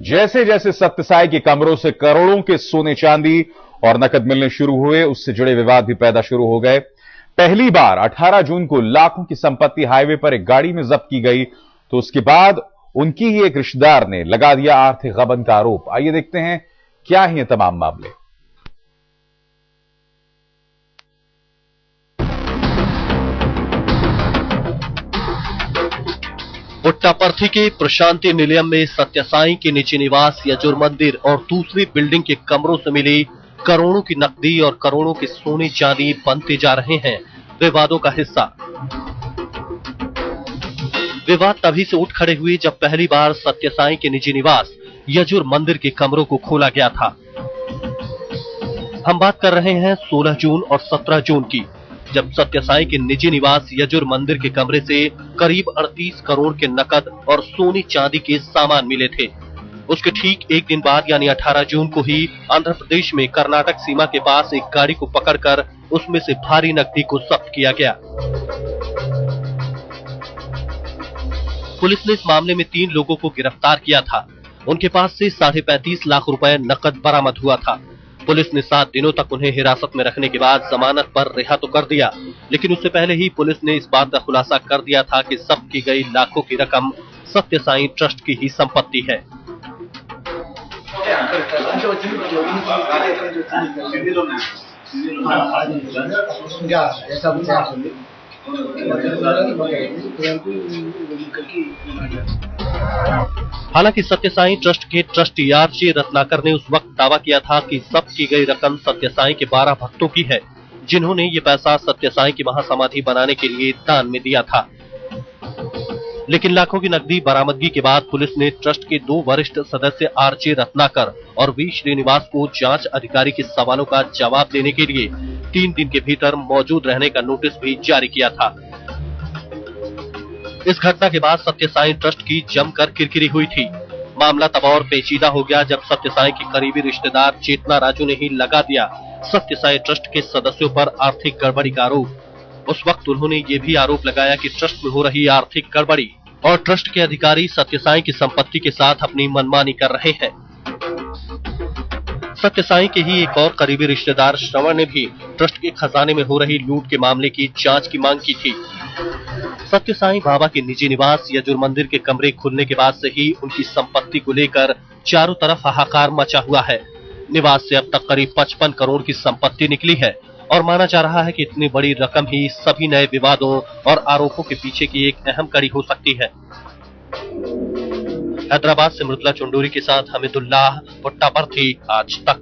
जैसे जैसे सत्यसाई के कमरों से करोड़ों के सोने चांदी और नकद मिलने शुरू हुए, उससे जुड़े विवाद भी पैदा शुरू हो गए। पहली बार 18 जून को लाखों की संपत्ति हाईवे पर एक गाड़ी में जब्त की गई, तो उसके बाद उनकी ही एक रिश्तेदार ने लगा दिया आर्थिक गबन का आरोप। आइए देखते हैं क्या है ये तमाम मामले। पुट्टापर्थी के प्रशांति निलयम में सत्यसाई के निजी निवास यजुर मंदिर और दूसरी बिल्डिंग के कमरों से मिली करोड़ों की नकदी और करोड़ों के सोने चांदी बनते जा रहे हैं विवादों का हिस्सा। विवाद तभी से उठ खड़े हुए जब पहली बार सत्यसाई के निजी निवास यजुर मंदिर के कमरों को खोला गया था। हम बात कर रहे हैं 16 जून और 17 जून की, जब सत्यसाई के निजी निवास यजुर मंदिर के कमरे से करीब 38 करोड़ के नकद और सोने चांदी के सामान मिले थे। उसके ठीक एक दिन बाद यानी 18 जून को ही आंध्र प्रदेश में कर्नाटक सीमा के पास एक गाड़ी को पकड़कर उसमें से भारी नकदी को जब्त किया गया। पुलिस ने इस मामले में 3 लोगों को गिरफ्तार किया था। उनके पास से 35.5 लाख रुपए नकद बरामद हुआ था। पुलिस ने 7 दिनों तक उन्हें हिरासत में रखने के बाद जमानत पर रिहा तो कर दिया, लेकिन उससे पहले ही पुलिस ने इस बात का खुलासा कर दिया था कि जब्त की गई लाखों की रकम सत्यसाई ट्रस्ट की ही संपत्ति है। हालांकि सत्यसाई ट्रस्ट के ट्रस्टी आरजे रत्नाकर ने उस वक्त दावा किया था कि जब्त की गई रकम सत्यसाई के 12 भक्तों की है, जिन्होंने ये पैसा सत्यसाई की महासमाधि बनाने के लिए दान में दिया था। लेकिन लाखों की नकदी बरामदगी के बाद पुलिस ने ट्रस्ट के 2 वरिष्ठ सदस्य आरजे रत्नाकर और वी श्रीनिवास को जांच अधिकारी के सवालों का जवाब देने के लिए 3 दिन के भीतर मौजूद रहने का नोटिस भी जारी किया था। इस घटना के बाद सत्यसाई ट्रस्ट की जमकर किरकिरी हुई थी। मामला तब और पेचीदा हो गया जब सत्यसाई की करीबी रिश्तेदार चेतना राजू ने ही लगा दिया सत्यसाई ट्रस्ट के सदस्यों पर आर्थिक गड़बड़ी का आरोप। उस वक्त उन्होंने ये भी आरोप लगाया कि ट्रस्ट में हो रही आर्थिक गड़बड़ी और ट्रस्ट के अधिकारी सत्यसाई की संपत्ति के साथ अपनी मनमानी कर रहे हैं। सत्यसाई के ही एक और करीबी रिश्तेदार श्रवण ने भी ट्रस्ट के खजाने में हो रही लूट के मामले की जांच की मांग की थी। सत्यसाई बाबा के निजी निवास यजुर मंदिर के कमरे खुलने के बाद से ही उनकी संपत्ति को लेकर चारों तरफ हाहाकार मचा हुआ है। निवास से अब तक करीब 55 करोड़ की संपत्ति निकली है और माना जा रहा है कि इतनी बड़ी रकम ही सभी नए विवादों और आरोपों के पीछे की एक अहम कड़ी हो सकती है। हैदराबाद से मृदुला चुंडूरी के साथ हमीदुल्लाह, पुट्टापर्थी, आज तक।